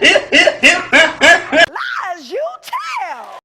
Lies you tell.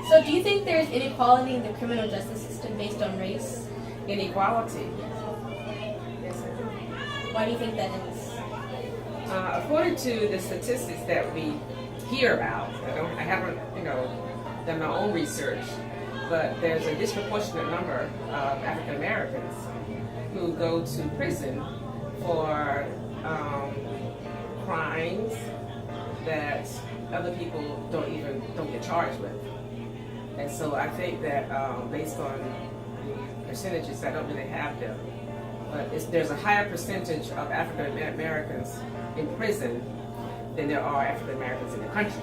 So do you think there's inequality in the criminal justice system based on race? Inequality. Why do you think that is? According to the statistics that we hear about, I haven't, done my own research, but there's a disproportionate number of African Americans who go to prison for crimes that other people don't get charged with. And so I think that based on percentages, I don't really have them, but there's a higher percentage of African Americans in prison than there are African Americans in the country.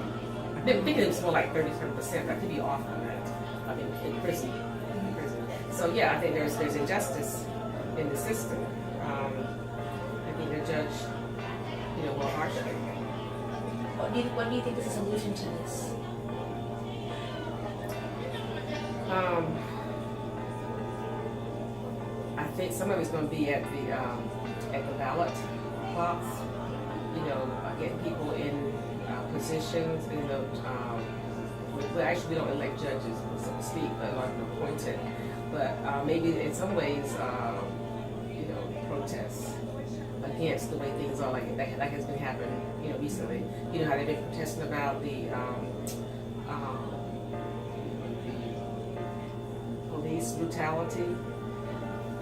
I think it was more like 37%. I could be off on that. I mean, in prison. So yeah, I think there's injustice in the system. I think they're judged, more harshly. What do you think is the solution to this? I think some of it's going to be at the ballot box. Getting people in positions. Actually, we don't elect judges, so to speak, but a lot of them appointed. But maybe in some ways, protests against the way things are, like has been happening, recently. You know how they've been protesting about the police brutality.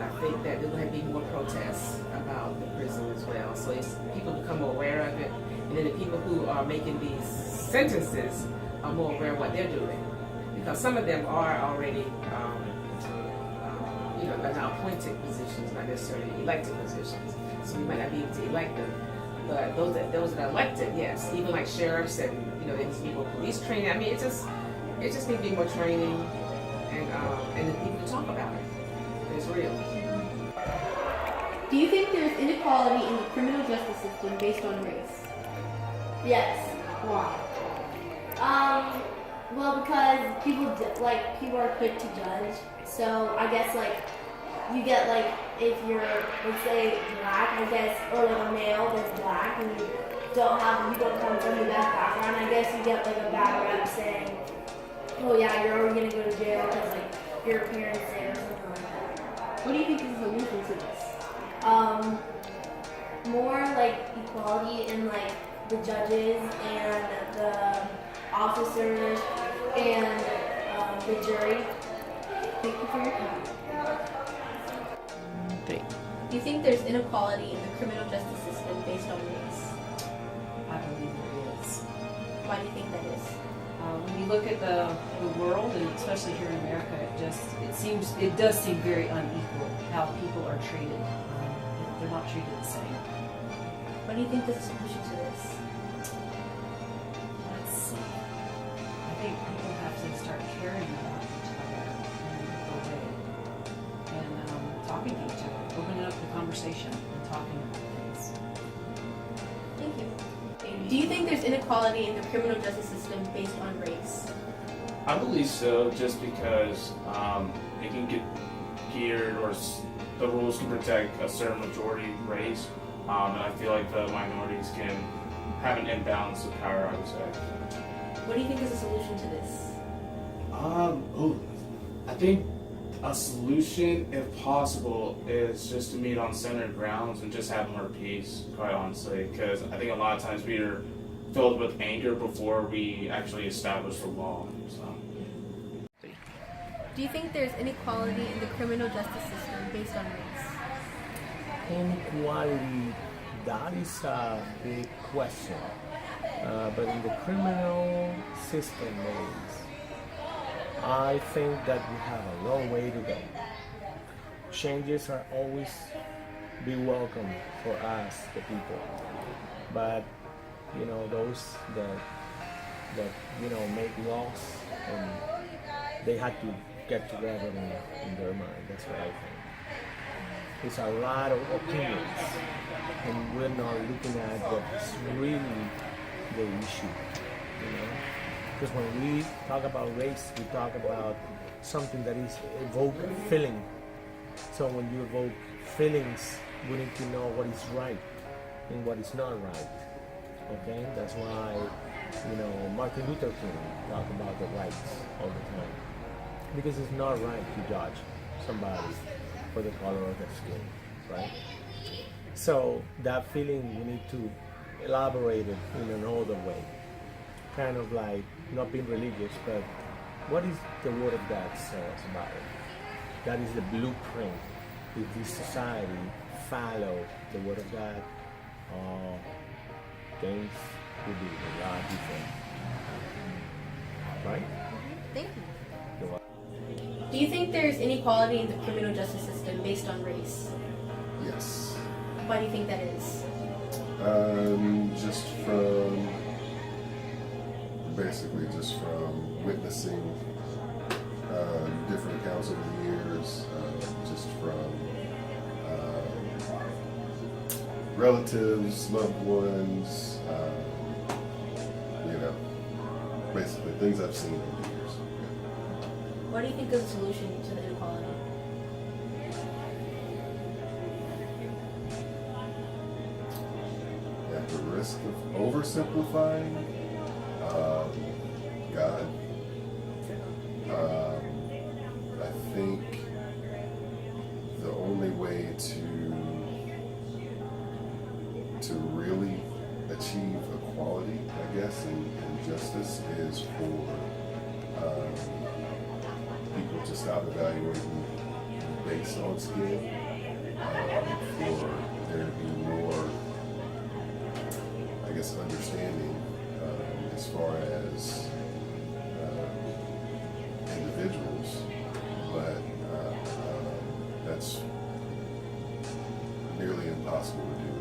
I think that there will be more protests about the prison as well. So people become more aware of it, and then the people who are making these sentences are more aware of what they're doing, because some of them are already, not appointed positions, not necessarily elected positions. So we might not be able to elect them, but those that are elected, yes, even like sheriffs and they just need more police training. I mean, it just needs to be more training, and the people to talk about it. It's real. Do you think there's inequality in the criminal justice system based on race? Yes. Why? Well, because people are quick to judge. So I guess you get if you're, let's say, black, I guess, or a male that's black and you don't come from the best background, I guess you get a bad rep saying, oh yeah, you're already gonna go to jail because your parents did or something like that. What do you think is the solution to this? More equality in the judges and the officers and the jury. Thank you for your time. 3. Do you think there's inequality in the criminal justice system based on race? I believe there is. Why do you think that is? When you look at the world, and especially here in America, it does seem very unequal how people are treated. They're not treated the same. What do you think is the solution to this? Let's see. I think people have to start caring about each other in a deeper way, and talking to each other, opening up the conversation and talking about things. Thank you. Do you think there's inequality in the criminal justice system based on race? I believe so, just because it can get geared, or the rules can protect a certain majority race, and I feel like the minorities can have an imbalance of power, I would say. What do you think is a solution to this? I think a solution, if possible, is just to meet on center grounds and just have more peace, quite honestly, because I think a lot of times we are filled with anger before we actually establish the law. So. Do you think there's inequality in the criminal justice system based on race? Inequality, that is a big question. But in the criminal system, I think that we have a long way to go. Changes are always be welcome for us, the people. But those that make laws, and they had to get together in their mind. That's what I think. It's a lot of opinions, and we're not looking at what's really the issue. Because when we talk about race, we talk about something that is evoke feeling. So when you evoke feelings, we need to know what is right and what is not right. Okay, that's why Martin Luther King talked about the rights all the time, because it's not right to judge somebody for the color of their skin, right? So that feeling, we need to elaborate it in another way, kind of like not being religious, but what is the Word of God says about it? That is the blueprint. If this society follow the Word of God, things will be a lot different, right? Thank you. Do you think there's inequality in the criminal justice system based on race? Yes. Why do you think that is? Just from witnessing different accounts over the years, just from relatives, loved ones, basically things I've seen over the years. What do you think is the solution to the inequality? At the risk of oversimplifying, God. I think the only way to really achieve equality, I guess, and justice is for people to stop evaluating based on skin, for there to be more, I guess, understanding as far as individuals, but that's nearly impossible to do.